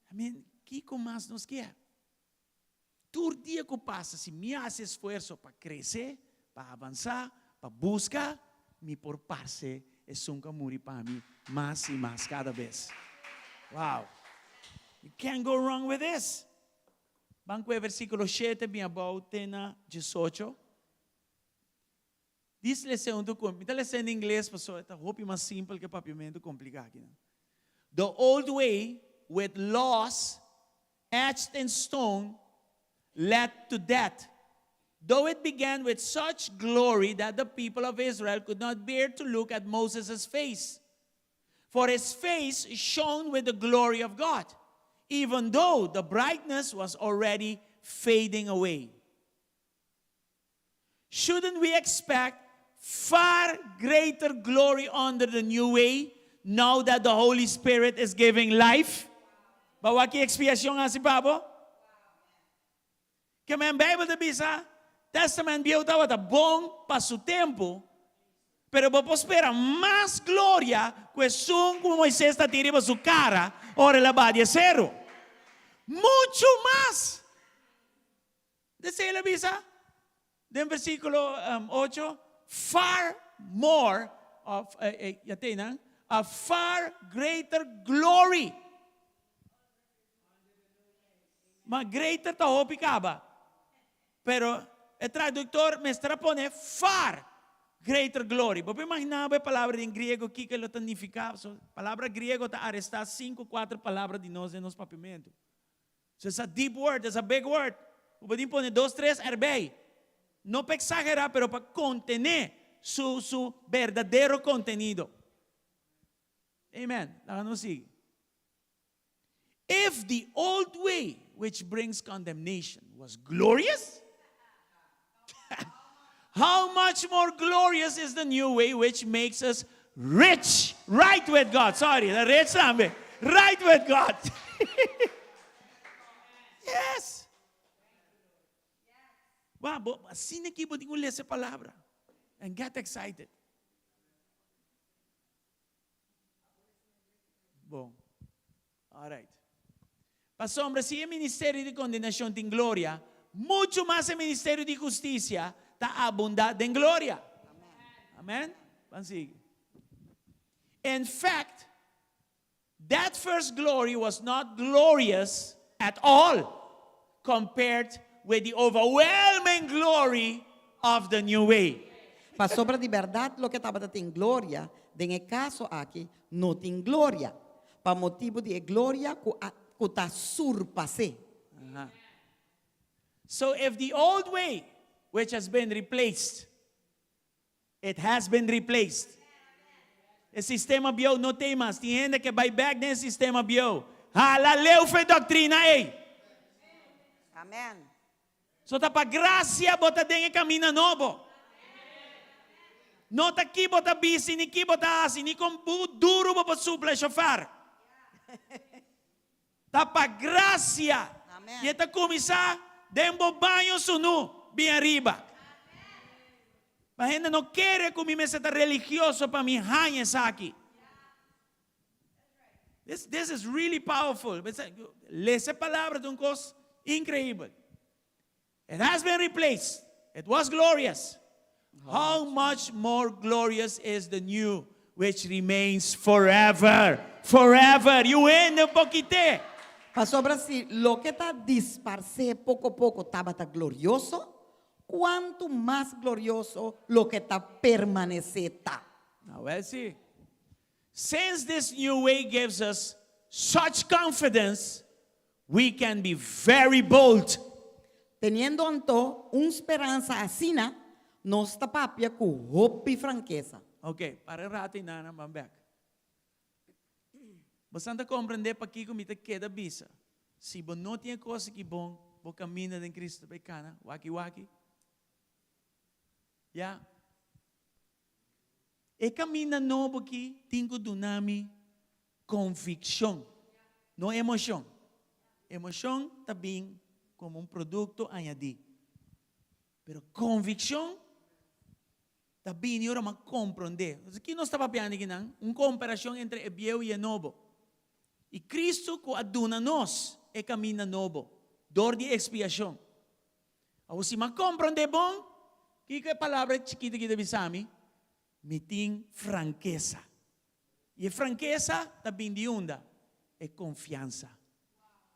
Amém. Que mais nos quer? Todo dia que passa, se me hace esforço para crescer, para avançar, para buscar, me por parce é que morrer para mim mais e mais cada vez. Wow. You can't go wrong with this. Banco versículo 7, bem about 18. Diz lição do me lição em inglês, pessoal, é roupa mais simples que papiamento complicado. The old way with laws etched in stone led to death, though it began with such glory that the people of Israel could not bear to look at Moses' face. For his face shone with the glory of God, even though the brightness was already fading away. Shouldn't we expect far greater glory under the new way now that the Holy Spirit is giving life? Bawa que expiação nga si Pabo? Que may Bible de bisa, Testament biyo tawa ta bom para su tempo, pero vos espera más gloria que son como Moisés está tirando su cara, ora la va de cero. Mucho más. Dice la bisa, en versículo 8, far more of, a far greater glory. Mas greater ta hopi kaba. Pero el traductor me extrapone far greater glory. Vos imaginaba a palavra em grego que lo significava. So, palavra grego está arrestar 5, 4 palavras de nós em nosso papimento. So, it's a deep word, it's a big word. Vos pone 2, 3, herbei. No para exagerar, pero para contener su verdadeiro contenido. Amen. Láganos sigue. If the old way, which brings condemnation, was glorious, how much more glorious is the new way, which makes us rich, right with God. Sorry, the rich también, right with God. Yes. Wow, assim aqui pode ler essa palavra and get excited. Bom, all right. Para sombra, se o ministério de condenação tem glória, muito mais o ministério de justiça está abundante em glória. Amen? Vamos seguir. In fact, that first glory was not glorious at all compared with the overwhelming glory of the new way. Pa sobra de verdade, lo que estava tem glória, em caso aqui, não tem glória. Pa motivo de glória que está surpassé. So if the old way, which has been replaced, it has been replaced. O sistema bio não tem mais. Tem gente que vai back nesse sistema bio. Hala, leu foi doutrina, ei. Amen. So tapa gracia bota dengue camina novo. Nota aqui bota bisi, ni aqui bota asi, ni com duro bota supla chofar. Tapa gracia. Amen. E eta começar, dembo banho sunu, bem arriba. A gente não quer comer essa religioso para mim, aqui. This is really powerful. Lê essa palavra de coisa incrível. It has been replaced. It was glorious. How much more glorious is the new, which remains forever. Forever. You end the poquite. Pastor Brasil, lo que está disparse poco a poco estaba tan glorioso, cuanto más glorioso lo que está permanece está. Now let's see. Since this new way gives us such confidence, we can be very bold. Teniendo anto una esperanza asina, nos tapapia con hope y franqueza. Okay, para rato na naman back. Bastante compreender para que comita queda bisa. Se você não tem coisa que bom, você camina em Cristo para cana, waki. Ya. E camina novo aqui, tenho dunami convicção, não emoção. Emoção também como produto añadido. Pero convicção também eu não compreender. Aqui nós estamos vendo aqui uma comparação entre o velho e o novo. E Cristo que aduna nós é caminho novo, dor de expiação. Ao se me compreender bom, que é a palavra chiquita que deve saber, me tem franqueza. E a franqueza também de onda é confiança.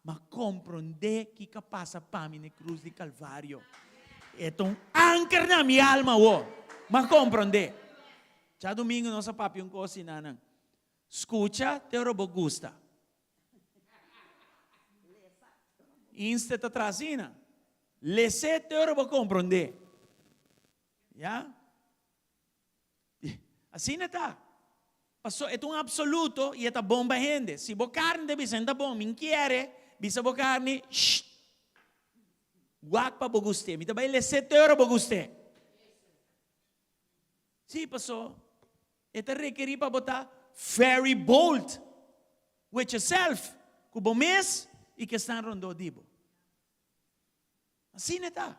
Mas compreender que passa para mim na cruz de Calvário. É um ancar na minha alma, mas compreender. Já domingo nossa papi um coisa assim, escucha, te robo gusta. Insta te trazina. Lese te robo compreender. Ya? Assim não está. Passou, é um absoluto e é bomba gente. Se a carne deve ser bom, me quer, bisa a carne, guac para você. Me também lese te robo guste. Sim, passou. É requerir para botar very bold with yourself. Kubo mes e que estão rondo dibo. Assim não está.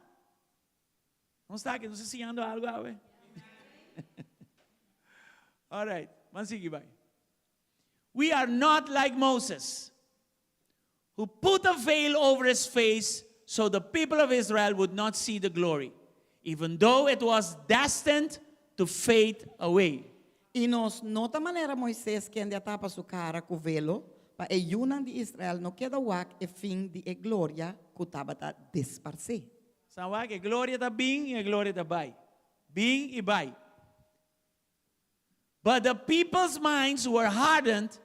Não está aqui, não se ensinando algo, ave? All right, vamos seguir, vai. We are not like Moses, who put a veil over his face so the people of Israel would not see the glory, even though it was destined to fade away. E nós, nota maneira Moisés que ainda tapa sua cara com velo, para a Yunan de Israel não queda wak e fim de glória que estava a disparcer. Sabe que glória está bem e a glória está bai. Bem e bai. But the people's minds were hardened,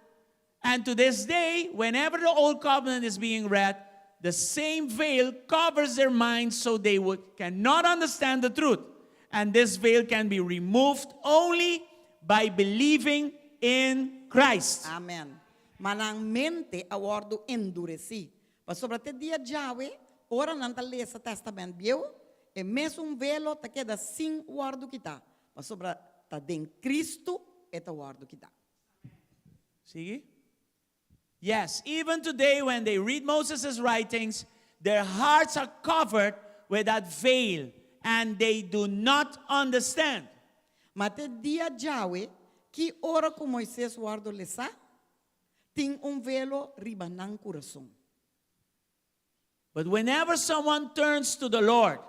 and to this day, whenever the old covenant is being read, the same veil covers their minds so they cannot understand the truth. And this veil can be removed only by believing in Christ. Amen. Manang mente a wardo endureci. Pa sobre te dia Yahweh, ora nanta lesa testament bieu, e mesmo velo ta queda sin wardo kita. Pa sobre ta den Cristo et a wardo kita. See? Yes, even today when they read Moses' writings, their hearts are covered with that veil and they do not understand. Mate dia Yahweh, que ora com Moisés wardo lesa, tem velo ribanang coração. But whenever someone turns to the Lord,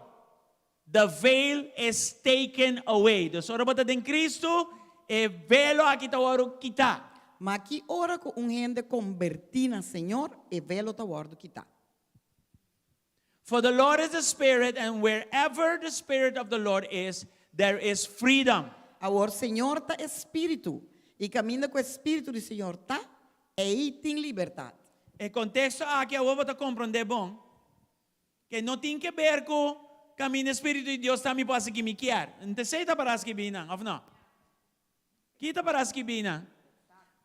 the veil is taken away. The sora bata den Cristo, e velo aqui tawaro kita. Ma que ora com gente convertina, Senhor, e velo ta wardo kita. For the Lord is the Spirit, and wherever the Spirit of the Lord is, there is freedom. Agora, Senhor ta espírito, e caminha com o espírito do Senhor ta, e aí tem liberdade. O contexto aqui eu vou compreender bom, que não tem que ver com o caminho espírito de Deus também pode seguir me quer. Não sei tá para as que binang, ou não? Kita para as que binang.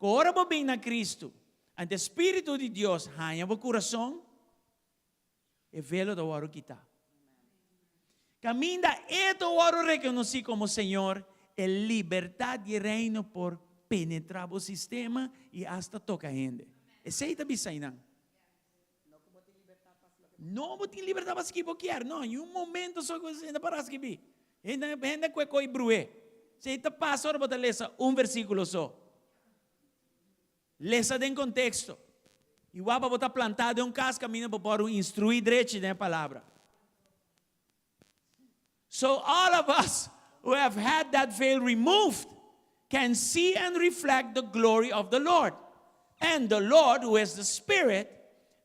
Ora bo bem na Cristo, ante espírito de Deus, hanha o coração. e velo da waro kita. Caminda eto waro reconocí como Señor, el libertad de reino por penetrar o sistema e hasta toca gente. Esse bisainan. Não tem liberdade para se quer, não. Em momento só coisa ainda para se que ainda coi brué. Se está passa para ler versículo só. Lesa em contexto. E o para botar plantado em casa caminha para instruir direito na palavra. So all of us who have had that veil removed can see and reflect the glory of the Lord. And the Lord, who is the Spirit,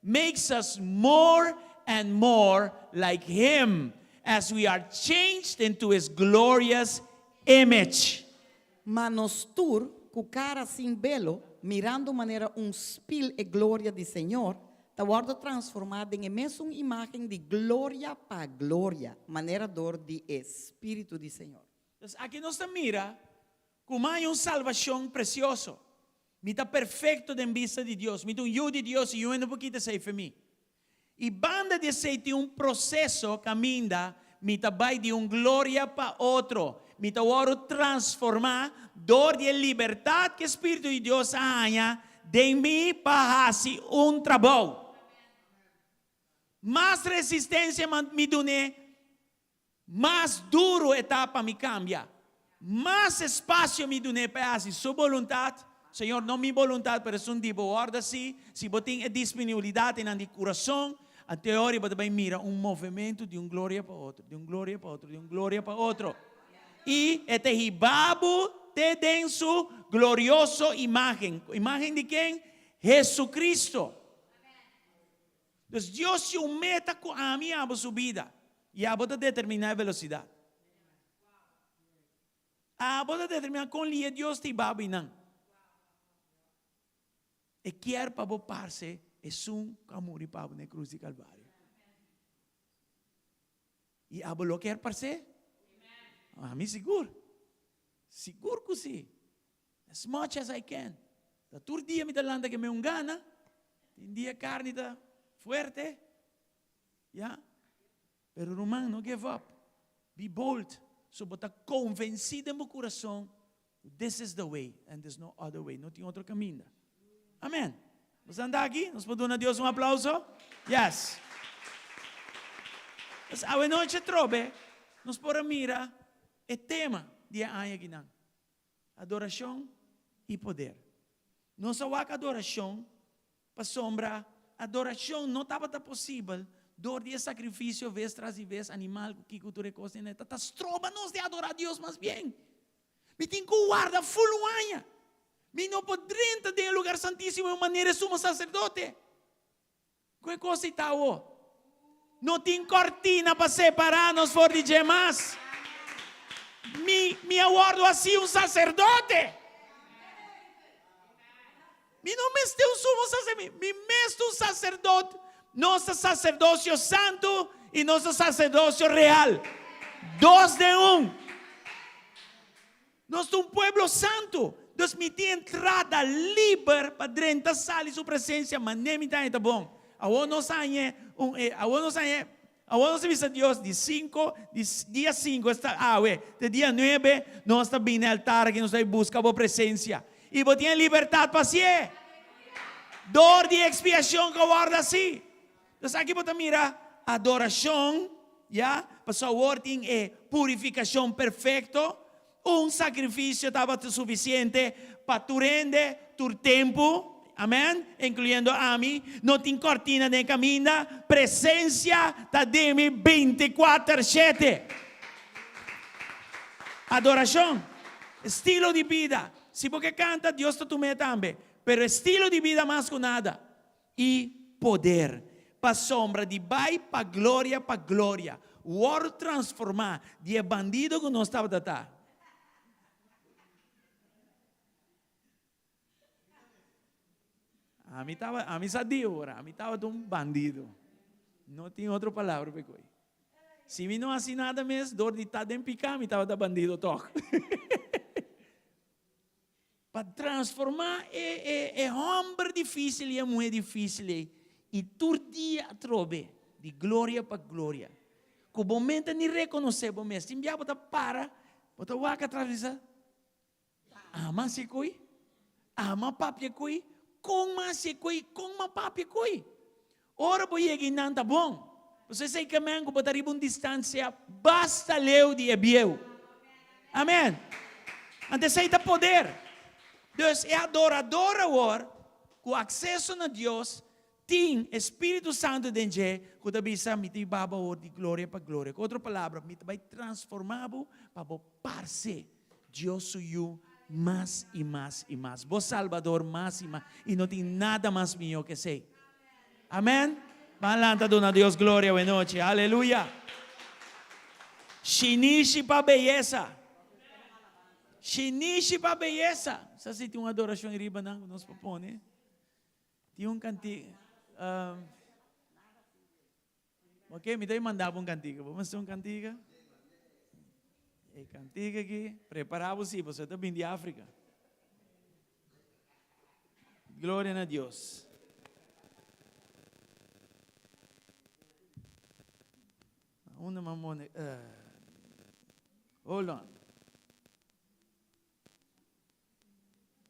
makes us more and more like Him as we are changed into His glorious image. Manos tur, com cara sem velo, mirando maneira spil e glória do Senhor, está sendo transformado em mesma imagem de glória para glória, maneira dor de Espírito do Senhor. Então, aqui nós mira como há salvação precioso. Me está perfeito em vista de Deus. Me está de Deus e eu ainda pouquinho sei para mim. E banda de ser processo caminha, me está vai de glória para outro. Me está transformar dor de liberdade que o Espírito de Deus há de mim para fazer trabalho. Mais resistência me dune, mais duro etapa me cambia. Mais espaço me dune para fazer sua vontade. Senhor, não minha vontade, mas um tipo ordem assim. Se você tem disponibilidade na coração, a teoria você vai mirar movimento de glória para outro, de glória para outro, de glória para outro. E este ribabo te den su glorioso imagen. ¿Imagen de quién? Jesucristo. Entonces Dios se meta a mí a su vida y a vos determinar velocidad. A vos determinar con li Dios te va a venir. E quer para vos parce es un camuri para na cruz de Calvario. E a vos lo quer parce? A mim seguro. Seguro que sim. As much as I can. Da tur dia me dalanda que me gana. Tem dia carne da fuerte. Yeah. Pero Romano, não give up. Be bold. So bota convencido em meu coração. This is the way and there's no other way. Não tem outro caminho. Amém. Vamos andar aqui? Nós podemos dar a Deus aplauso? Yes. Mas a noite trobe, nós podemos mirar o tema de aqui não. Adoração e poder. Nossa adoração para sombra, adoração não estava possível. Dor de sacrifício, vez tras vez, animal, que cultura coisa, né? Tá estroba-nos de adorar a Deus mais bem. Me tem que guardar full anha. Me não pode entrar no lugar santíssimo de maneira sumo sacerdote. Que coisa está o? Não tem cortina para separar-nos for de demais. Me aguardo assim sacerdote. Me não meste sumo sacerdote. Me meste sacerdote. Nosso sacerdócio santo e nosso sacerdócio real. Dos de Nós somos pueblo santo. Deus me tem entrada livre para dentro da sala e sua presença, mas nem me está bom. Agora nós vimos a Deus dia 5, de dia 9, nós estamos bem no altar, que nós estamos buscando a presença. E você tem liberdade para ser. Dor de expiação que guarda assim. Então aqui você mira adoração, para sua ordem é purificação perfeita. Sacrifício estava suficiente para tu rende, tu tempo, amém? Incluindo a mim, não tem cortina de caminho, presença está de mim 24/7. Adoração, estilo de vida. Se você canta, Deus te toma também, pero estilo de vida mais que nada. E poder, para sombra de vai para glória, o ouro transformar de bandido que não estava tratando. A mim sadio ora, a mim estava um bandido. Não tem outra palavra para isso. Se me não assim nada mesmo, dor de estar em picar, me estava bandido toque. Para transformar é homem difícil e mulher difícil. E todo dia trobe de glória para glória. Que o momento ni reconhecer o mês, se enviar para para, para waka atravessar. Ama se coi, ama papi coi, com mas se coi, com ma papi coi. Ora por aí não tá bom. Você sei que mango botar uma distância, basta leu de ebieu. Amém. Antes aí tá poder. Deus é adorador, com acesso a Deus, tem Espírito Santo dentro, que também sabe que baba de glória para glória. Com outra palavra, me vai transformar para parse Deus suyo mais e mais e mais. Vos Salvador mais e mais. E não tem nada mais melhor que sei. Amém? Malanta dona Deus glória e noite. Aleluia. Shinishi para beleza. Shinishi para beleza. Sabe tem uma adoração em riba não nos propõe? Tem um cantigo. Ok, me dá mandar um cantigo. Vamos fazer um cantigo? E cantigo aqui. Preparava-se, você está vindo de África. Glória a Deus. Una mamone. Hold on.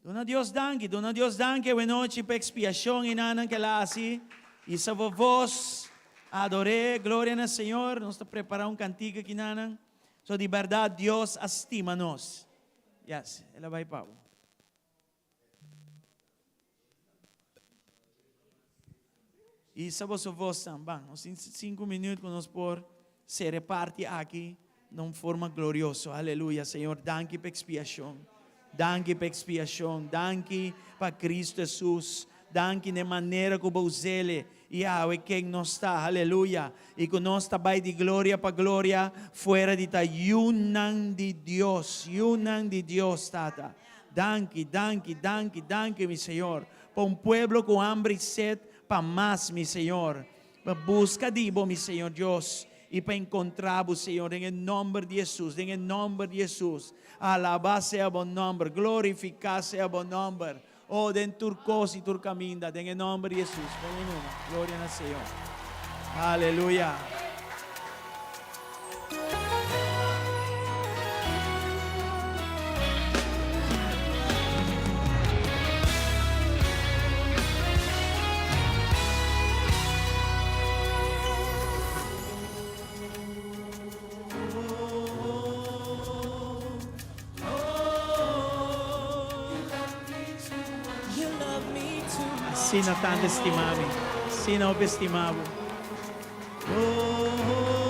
Dona Deus danke, buenas noches, para expiación y nada que la así. Y sabo vos, adoré, gloria al Señor, nos está preparando un cantigo aquí nada. So de verdad Dios estima-nos. Yes, ela vai Pablo. E sabo vos também, uns 5 minutos que nós por se reparte aqui de uma forma gloriosa. Aleluia, Senhor, danke para expiação. Danke para expiação, danke para Cristo Jesus, danke de maneira que você ele e a quem nós está, aleluia, e que nós está vai de glória para glória, fora de ta yunan de Deus, tata. Danke, meu Senhor, para um pueblo com hambre e sede, para mais, meu Senhor, para busca de meu Senhor Deus. E para encontrar o Senhor, em nome de Jesus, em nome de Jesus. Alabar seja bom nome, glorificar seja bom nome. Oh, den turcos e turcaminda, em nome de Jesus. Glória ao Senhor. Aleluia. Sino tanto estimado, sino estimado. Oh, oh, oh.